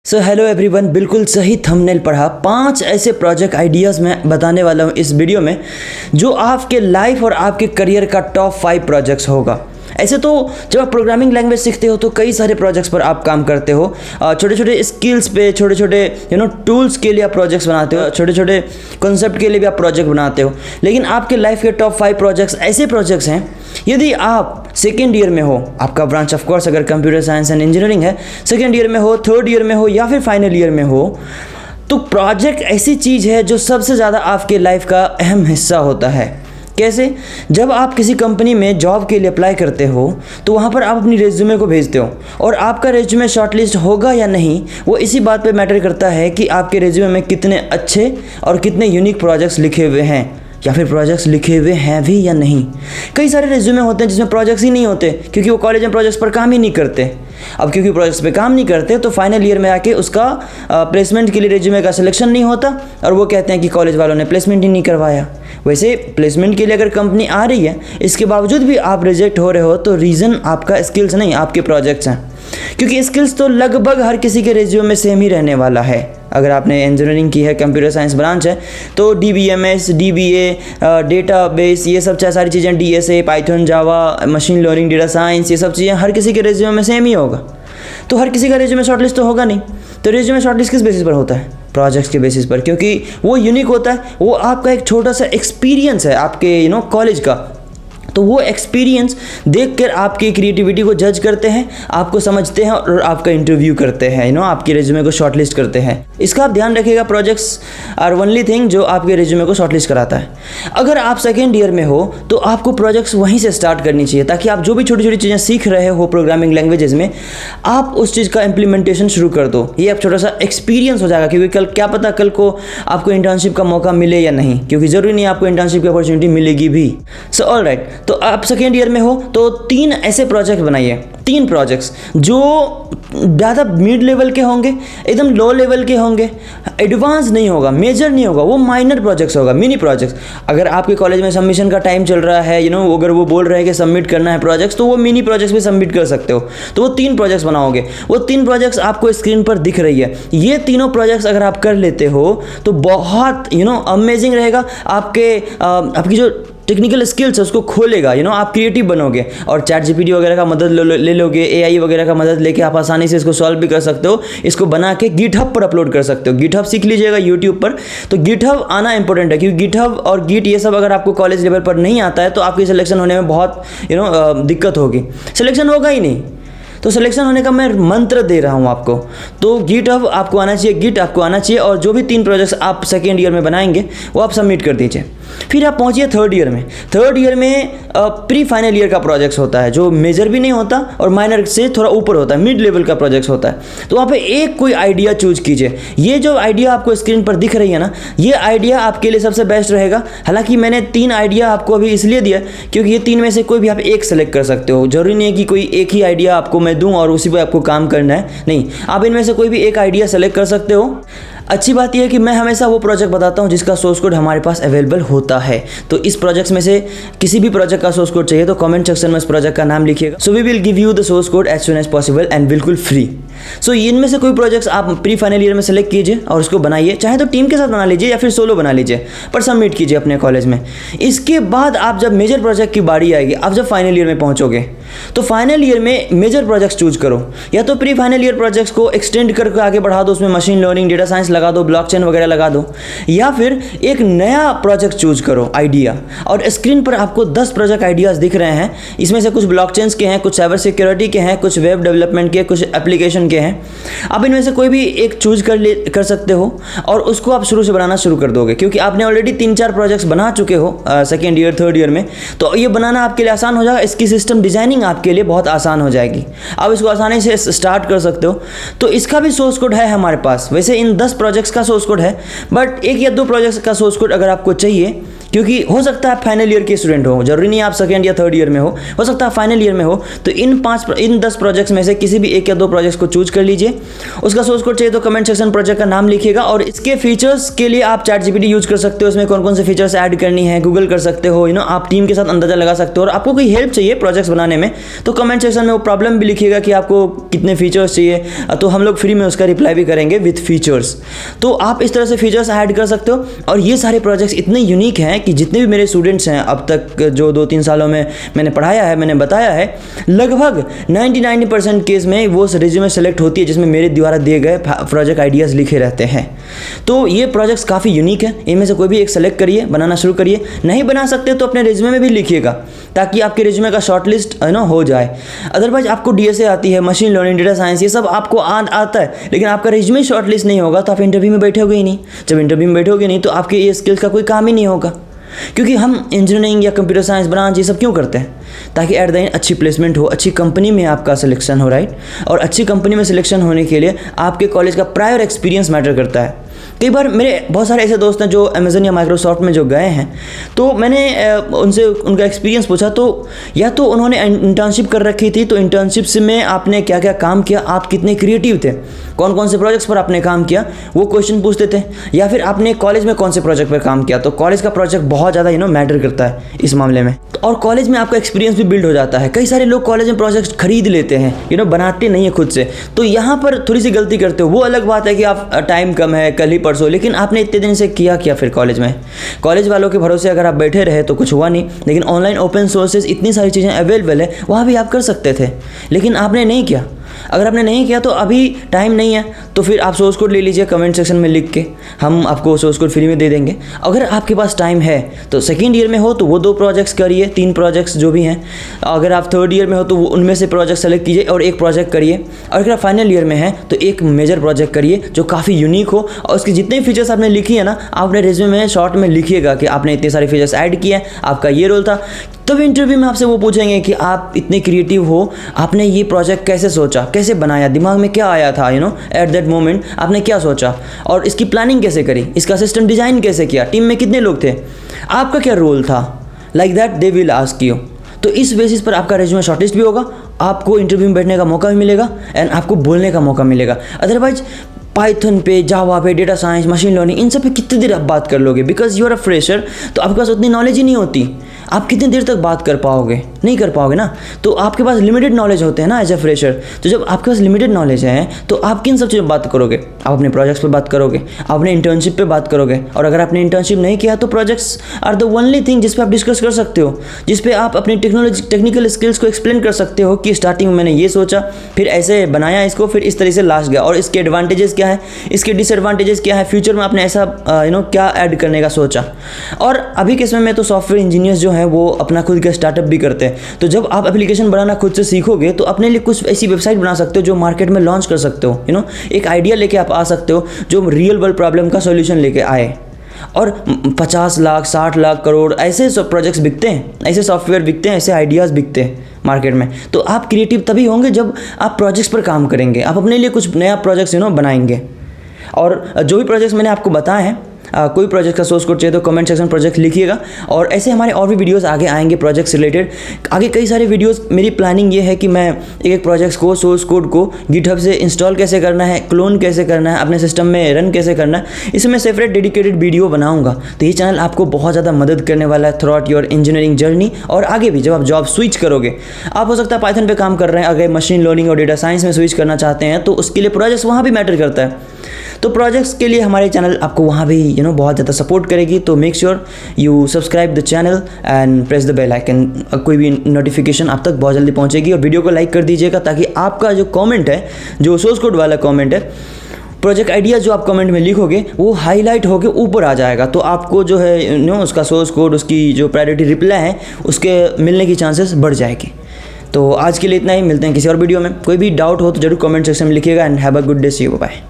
So hello everyone, बिल्कुल सही thumbnail पढ़ा। 5 ऐसे प्रोजेक्ट आइडियाज़ मैं बताने वाला हूँ इस वीडियो में जो आपके लाइफ और आपके करियर का टॉप 5 प्रोजेक्ट्स होगा। ऐसे तो जब आप प्रोग्रामिंग लैंग्वेज सीखते हो तो कई सारे प्रोजेक्ट्स पर आप काम करते हो, छोटे छोटे स्किल्स पे, छोटे छोटे टूल्स के लिए आप प्रोजेक्ट्स बनाते हो, छोटे छोटे कॉन्सेप्ट के लिए भी आप प्रोजेक्ट बनाते हो। लेकिन आपके लाइफ के टॉप 5 प्रोजेक्ट्स ऐसे प्रोजेक्ट्स हैं, यदि आप सेकेंड ईयर में हो, आपका ब्रांच ऑफ कोर्स अगर कंप्यूटर साइंस एंड इंजीनियरिंग है, सेकेंड ईयर में हो, थर्ड ईयर में हो या फिर फाइनल ईयर में हो, तो प्रोजेक्ट ऐसी चीज़ है जो सबसे ज़्यादा आपके लाइफ का अहम हिस्सा होता है। कैसे? जब आप किसी कंपनी में जॉब के लिए अप्लाई करते हो तो वहाँ पर आप अपनी रेज्यूमे को भेजते हो, और आपका रेज्यूमे शॉर्टलिस्ट होगा या नहीं वो इसी बात पे मैटर करता है कि आपके रेज्यूमे में कितने अच्छे और कितने यूनिक प्रोजेक्ट्स लिखे हुए हैं, या फिर प्रोजेक्ट्स लिखे हुए हैं भी या नहीं। कई सारे रेज्यूमे होते हैं जिसमें प्रोजेक्ट्स ही नहीं होते, क्योंकि वो कॉलेज में प्रोजेक्ट्स पर काम ही नहीं करते। अब क्योंकि प्रोजेक्ट्स पे काम नहीं करते तो फाइनल ईयर में आके उसका प्लेसमेंट के लिए रेज्यूमे का सिलेक्शन नहीं होता, और वो कहते हैं कि कॉलेज वालों ने प्लेसमेंट ही नहीं करवाया। वैसे प्लेसमेंट के लिए अगर कंपनी आ रही है, इसके बावजूद भी आप रिजेक्ट हो रहे हो, तो रीज़न आपका स्किल्स नहीं, आपके प्रोजेक्ट्स हैं। क्योंकि स्किल्स तो लगभग हर किसी के रेज्यूमे में सेम ही रहने वाला है। अगर आपने इंजीनियरिंग की है, कंप्यूटर साइंस ब्रांच है, तो DBMS, DBA, डेटाबेस, ये सब सारी चीज़ें, DSA, पाइथन, जावा, मशीन लर्निंग, डेटा साइंस, ये सब चीज़ें हर किसी के रेज्यूमे में सेम ही होगा। तो हर किसी का रेज्यूमे शॉर्टलिस्ट तो होगा नहीं। तो रेज्यूमे शॉर्टलिस्ट किस बेसिस पर होता है? प्रोजेक्ट्स के बेसिस पर, क्योंकि वो यूनिक होता है। वो आपका एक छोटा सा एक्सपीरियंस है आपके कॉलेज का, तो वो एक्सपीरियंस देखकर आपकी क्रिएटिविटी को जज करते हैं, आपको समझते हैं और आपका इंटरव्यू करते हैं, आपके रेज्यूमे को शॉर्टलिस्ट करते हैं। इसका आप ध्यान रखिएगा, प्रोजेक्ट्स आर ओनली थिंग जो आपके रेज्यूमे को शॉर्टलिस्ट कराता है। अगर आप सेकेंड ईयर में हो तो आपको प्रोजेक्ट्स वहीं से स्टार्ट करनी चाहिए, ताकि आप जो भी छोटी छोटी चीज़ें सीख रहे हो प्रोग्रामिंग लैंग्वेजेस में, आप उस चीज़ का इम्प्लीमेंटेशन शुरू कर दो। ये आप छोटा सा एक्सपीरियंस हो जाएगा, क्योंकि कल क्या पता कल को आपको इंटर्नशिप का मौका मिले या नहीं, क्योंकि ज़रूरी नहीं आपको इंटर्नशिप की अपॉर्चुनिटी मिलेगी भी। सो ऑलराइट, तो आप सेकेंड ईयर में हो तो 3 ऐसे प्रोजेक्ट बनाइए, 3 प्रोजेक्ट्स जो ज़्यादा मिड लेवल के होंगे, एकदम लो लेवल के होंगे, एडवांस नहीं होगा, मेजर नहीं होगा, वो माइनर प्रोजेक्ट्स होगा, मिनी प्रोजेक्ट्स। अगर आपके कॉलेज में सबमिशन का टाइम चल रहा है, अगर वो बोल रहे हैं कि सबमिट करना है प्रोजेक्ट्स, तो वो मिनी प्रोजेक्ट्स भी सबमिट कर सकते हो। तो वो 3 प्रोजेक्ट्स बनाओगे, वो 3 प्रोजेक्ट्स आपको स्क्रीन पर दिख रही है। ये तीनों प्रोजेक्ट्स अगर आप कर लेते हो तो बहुत अमेजिंग रहेगा। आपकी जो टेक्निकल स्किल्स है उसको खोलेगा, आप क्रिएटिव बनोगे, और चैट जीपीटी वगैरह का मदद ले लोगे, AI वगैरह का मदद लेके आप आसानी से इसको सॉल्व भी कर सकते हो। इसको बना के गिटहब पर अपलोड कर सकते हो। गिटहब सीख लीजिएगा यूट्यूब पर। तो गिटहब आना इंपॉर्टेंट है, क्योंकि गिटहब और गिट ये सब अगर आपको कॉलेज लेवल पर नहीं आता है तो आपकी सिलेक्शन होने में बहुत दिक्कत होगी, सिलेक्शन होगा ही नहीं। तो सिलेक्शन होने का मैं मंत्र दे रहा हूँ आपको। तो गिटहब आपको आना चाहिए, गिट आपको आना चाहिए, और जो भी 3 प्रोजेक्ट्स आप सेकेंड ईयर में बनाएंगे वो आप सबमिट कर दीजिए। फिर आप पहुँचिए थर्ड ईयर में। थर्ड ईयर में प्री फाइनल ईयर का प्रोजेक्ट्स होता है, जो मेजर भी नहीं होता और माइनर से थोड़ा ऊपर होता है, मिड लेवल का प्रोजेक्ट्स होता है। तो वहाँ पे एक कोई आइडिया चूज कीजिए। ये जो आइडिया आपको स्क्रीन पर दिख रही है ना, ये आइडिया आपके लिए सबसे बेस्ट रहेगा। हालांकि मैंने 3 आइडिया आपको अभी इसलिए दिया क्योंकि ये 3 में से कोई भी आप एक सेलेक्ट कर सकते हो। जरूरी नहीं है कि कोई एक ही आइडिया आपको मैं दूं और उसी पर आपको काम करना है, नहीं, आप इनमें से कोई भी एक आइडिया सेलेक्ट कर सकते हो। अच्छी बात यह है कि मैं हमेशा वो प्रोजेक्ट बताता हूँ जिसका सोर्स कोड हमारे पास अवेलेबल होता है। तो इस प्रोजेक्ट्स में से किसी भी प्रोजेक्ट का सोर्स कोड चाहिए तो कमेंट सेक्शन में इस प्रोजेक्ट का नाम लिखिएगा। So we will give you the source code as soon as possible and बिल्कुल फ्री। सो इनमें से कोई प्रोजेक्ट्स आप प्री फाइनल ईयर में सेलेक्ट कीजिए और उसको बनाइए, चाहे तो टीम के साथ बना लीजिए या फिर सोलो बना लीजिए, पर सबमिट कीजिए अपने कॉलेज में। इसके बाद आप जब मेजर प्रोजेक्ट की बारी आएगी, आप जब फाइनल ईयर में पहुंचोगे तो फाइनल ईयर में मेजर प्रोजेक्ट्स चूज करो। या तो प्री फाइनल ईयर प्रोजेक्ट्स को एक्सटेंड करके आगे बढ़ा दो, उसमें मशीन लर्निंग, डेटा साइंस लगा दो, ब्लॉकचेन वगैरह लगा दो, या फिर एक नया प्रोजेक्ट चूज करो आइडिया। और स्क्रीन पर आपको 10 प्रोजेक्ट आइडियाज दिख रहे हैं। इसमें से कुछ ब्लॉकचेन्स के हैं, कुछ साइबर सिक्योरिटी के हैं, कुछ वेब डेवलपमेंट के, कुछ एप्लीकेशन के हैं। आप इनमें से कोई भी एक चूज कर सकते हो और उसको आप शुरू से बनाना शुरू कर दोगे, क्योंकि आपने ऑलरेडी 3-4 प्रोजेक्ट्स बना चुके हो सेकेंड ईयर थर्ड ईयर में। तो ये बनाना आपके लिए आसान हो जाएगा। इसकी सिस्टम डिजाइनिंग आपके लिए बहुत आसान हो जाएगी, आप इसको आसानी से स्टार्ट कर सकते हो। तो इसका भी सोर्स कोड है हमारे पास। वैसे इन 10 प्रोजेक्ट्स का सोर्स कोड है, बट 1 या 2 प्रोजेक्ट्स का सोर्स कोड अगर आपको चाहिए क्योंकि हो सकता है आप फाइनल ईयर के स्टूडेंट हो, जरूरी नहीं आप सेकेंड या थर्ड ईयर में हो सकता है फाइनल ईयर में हो। तो इन 10 प्रोजेक्ट्स में से किसी भी 1 या 2 प्रोजेक्ट्स को चूज कर लीजिए। उसका सोर्स कोड चाहिए तो कमेंट सेक्शन प्रोजेक्ट का नाम लिखिएगा, और इसके फीचर्स के लिए आप ChatGPT यूज कर सकते हो। इसमें कौन कौन से फीचर्स ऐड करनी है गूगल कर सकते हो, आप टीम के साथ अंदाजा लगा सकते हो। और आपको कोई हेल्प चाहिए प्रोजेक्ट्स बनाने में तो कमेंट सेक्शन में वो प्रॉब्लम भी लिखिएगा कि आपको कितने फीचर्स चाहिए, तो हम लोग फ्री में उसका रिप्लाई भी करेंगे विथ फीचर्स। तो आप इस तरह से फीचर्स ऐड कर सकते हो। और ये सारे प्रोजेक्ट्स इतने यूनिक हैं कि जितने भी मेरे स्टूडेंट्स हैं अब तक जो 2-3 सालों में मैंने पढ़ाया है, मैंने बताया है, लगभग 99% केस में वो रिज्यूमे सेलेक्ट होती है जिसमें मेरे द्वारा दिए गए प्रोजेक्ट आइडियाज़ लिखे रहते हैं। तो ये प्रोजेक्ट्स काफ़ी यूनिक है, इनमें से कोई भी एक सेलेक्ट करिए, बनाना शुरू करिए। नहीं बना सकते तो अपने रिज्यूमे में भी लिखिएगा ताकि आपके रिज्यूमे का शॉर्टलिस्ट हो जाए। अदरवाइज आपको DSA आती है, मशीन लर्निंग, डेटा साइंस, ये सब आपको आता है, लेकिन आपका रिज्यूमे शॉर्टलिस्ट नहीं होगा तो आप इंटरव्यू में बैठोगे ही नहीं। जब इंटरव्यू में बैठोगे नहीं तो आपके ये स्किल्स का कोई काम ही नहीं होगा। क्योंकि हम इंजीनियरिंग या कंप्यूटर साइंस ब्रांच ये सब क्यों करते हैं? ताकि एट द एंड अच्छी प्लेसमेंट हो, अच्छी कंपनी में आपका सिलेक्शन हो, राइट। और अच्छी कंपनी में सिलेक्शन होने के लिए आपके कॉलेज का प्रायर एक्सपीरियंस मैटर करता है। कई बार मेरे बहुत सारे ऐसे दोस्त हैं जो अमेज़न या माइक्रोसॉफ्ट में जो गए हैं, तो मैंने उनसे उनका एक्सपीरियंस पूछा तो या तो उन्होंने इंटर्नशिप कर रखी थी, तो इंटर्नशिप्स में आपने क्या क्या काम किया, आप कितने क्रिएटिव थे, कौन कौन से प्रोजेक्ट्स पर आपने काम किया, वो क्वेश्चन पूछते थे। या फिर आपने कॉलेज में कौन से प्रोजेक्ट पर काम किया, तो कॉलेज का प्रोजेक्ट बहुत ज़्यादा मैटर करता है इस मामले में। और कॉलेज में आपका एक्सपीरियंस भी बिल्ड हो जाता है। कई सारे लोग कॉलेज में प्रोजेक्ट खरीद लेते हैं, बनाते नहीं है खुद से। तो यहाँ पर थोड़ी सी गलती करते हो। वो अलग बात है कि आप टाइम कम है, कल ही परसों, लेकिन आपने इतने दिन से किया क्या फिर कॉलेज में? कॉलेज वालों के भरोसे अगर आप बैठे रहे तो कुछ हुआ नहीं, लेकिन ऑनलाइन ओपन सोर्सेज इतनी सारी चीज़ें अवेलेबल है, वहाँ भी आप कर सकते थे, लेकिन आपने नहीं किया। अगर आपने नहीं किया तो अभी टाइम नहीं है, तो फिर आप सोर्स कोड ले लीजिए कमेंट सेक्शन में लिख के, हम आपको सोर्स कोड फ्री में दे देंगे। अगर आपके पास टाइम है तो सेकेंड ईयर में हो तो वो 2 प्रोजेक्ट्स करिए, 3 प्रोजेक्ट्स जो भी हैं। अगर आप थर्ड ईयर में हो तो वो उनमें से प्रोजेक्ट सेलेक्ट कीजिए और एक प्रोजेक्ट करिए। और अगर आप फाइनल ईयर में हैं तो एक मेजर प्रोजेक्ट करिए जो काफ़ी यूनिक हो, और उसकी जितने फीचर्स आपने लिखी है ना, आप अपने रिज्यूमे में शॉर्ट में लिखिएगा कि आपने इतने सारे फीचर्स ऐड किए हैं, आपका ये रोल था। तब इंटरव्यू में आपसे वो पूछेंगे कि आप इतने क्रिएटिव हो, आपने ये प्रोजेक्ट कैसे सोचा, कैसे बनाया, दिमाग में क्या आया था, एट दैट मोमेंट आपने क्या सोचा, और इसकी प्लानिंग कैसे करी, इसका सिस्टम डिज़ाइन कैसे किया, टीम में कितने लोग थे, आपका क्या रोल था। Like that they will ask you. तो इस बेसिस पर आपका रेज्यूमे शॉर्टलिस्ट भी होगा, आपको इंटरव्यू में बैठने का मौका भी मिलेगा एंड आपको बोलने का मौका मिलेगा। अदरवाइज पाइथन पे, जावा पे, डेटा साइंस, मशीन लर्निंग, इन सब पे कितनी देर आप बात कर लोगे? Because you are a fresher, तो आपके पास उतनी नॉलेज ही नहीं होती। आप कितनी देर तक बात कर पाओगे? नहीं कर पाओगे ना। तो आपके पास लिमिटेड नॉलेज होते हैं ना एज ए फ्रेशर। तो जब आपके पास लिमिटेड नॉलेज है तो आप किन सब चीज़ों पर बात करोगे? आप अपने प्रोजेक्ट्स पे बात करोगे, आप अपने इंटर्नशिप पे बात करोगे। और अगर आपने इंटर्नशिप नहीं किया तो projects are the only thing जिस पे आप डिस्कस कर सकते हो, जिस पे आप अपनी टेक्निकल स्किल्स को एक्सप्लेन कर सकते हो कि स्टार्टिंग में मैंने ये सोचा, फिर ऐसे बनाया इसको, फिर इस तरह से लास्ट गया, और इसके एडवांटेजेस क्या है, इसके डिसएडवांटेजेस क्या है, फ्यूचर में आपने ऐसा क्या ऐड करने का सोचा। और अभी के समय में तो सॉफ्टवेयर इंजीनियर्स जो हैं वो अपना खुद का स्टार्टअप भी करते हैं। तो जब आप एप्लीकेशन बनाना खुद से सीखोगे तो अपने लिए कुछ ऐसी वेबसाइट बना सकते हो जो मार्केट में लॉन्च कर सकते हो। एक आइडिया लेके आप आ सकते हो जो रियल वर्ल्ड प्रॉब्लम का सॉल्यूशन लेके आए। और 50 लाख, 60 लाख, करोड़ ऐसे सब प्रोजेक्ट्स बिकते हैं, ऐसे सॉफ्टवेयर बिकते हैं, ऐसे आइडियाज़ बिकते हैं मार्केट में। तो आप क्रिएटिव तभी होंगे जब आप प्रोजेक्ट्स पर काम करेंगे, आप अपने लिए कुछ नया प्रोजेक्ट्स बनाएंगे। और जो भी प्रोजेक्ट्स मैंने आपको बताए हैं, कोई प्रोजेक्ट का सोर्स कोड चाहिए तो कमेंट सेक्शन प्रोजेक्ट लिखिएगा। और ऐसे हमारे और भी वीडियोस आगे आएंगे प्रोजेक्ट्स रिलेटेड। आगे कई सारे वीडियोस, मेरी प्लानिंग ये है कि मैं एक प्रोजेक्ट्स को, सोर्स कोड को गिटहब से इंस्टॉल कैसे करना है, क्लोन कैसे करना है, अपने सिस्टम में रन कैसे करना है, इसमें सेपरेट डेडिकेटेड वीडियो बनाऊंगा। तो ये चैनल आपको बहुत ज़्यादा मदद करने वाला है through out your engineering journey. और आगे भी जब आप जॉब स्विच करोगे, आप हो सकता है पाइथन पे काम कर रहे हैं, अगर मशीन लर्निंग और डेटा साइंस में स्विच करना चाहते हैं तो उसके लिए प्रोजेक्ट्स वहाँ भी मैटर करता है। तो प्रोजेक्ट्स के लिए हमारे चैनल आपको वहाँ भी बहुत ज़्यादा सपोर्ट करेगी। तो make sure you subscribe the channel and press the bell icon. कोई भी नोटिफिकेशन आप तक बहुत जल्दी पहुँचेगी। और वीडियो को लाइक कर दीजिएगा ताकि आपका जो कमेंट है, जो सोर्स कोड वाला कमेंट है, प्रोजेक्ट आइडिया जो आप कमेंट में लिखोगे वो हाईलाइट होकर ऊपर आ जाएगा। तो आपको जो है उसका सोर्स कोड, उसकी जो प्रायोरिटी रिप्लाई है, उसके मिलने की चांसेस बढ़ जाएगी। तो आज के लिए इतना ही, मिलते हैं किसी और वीडियो में। कोई भी डाउट हो तो जरूर कमेंट सेक्शन में लिखिएगा and have a good day, see you, bye.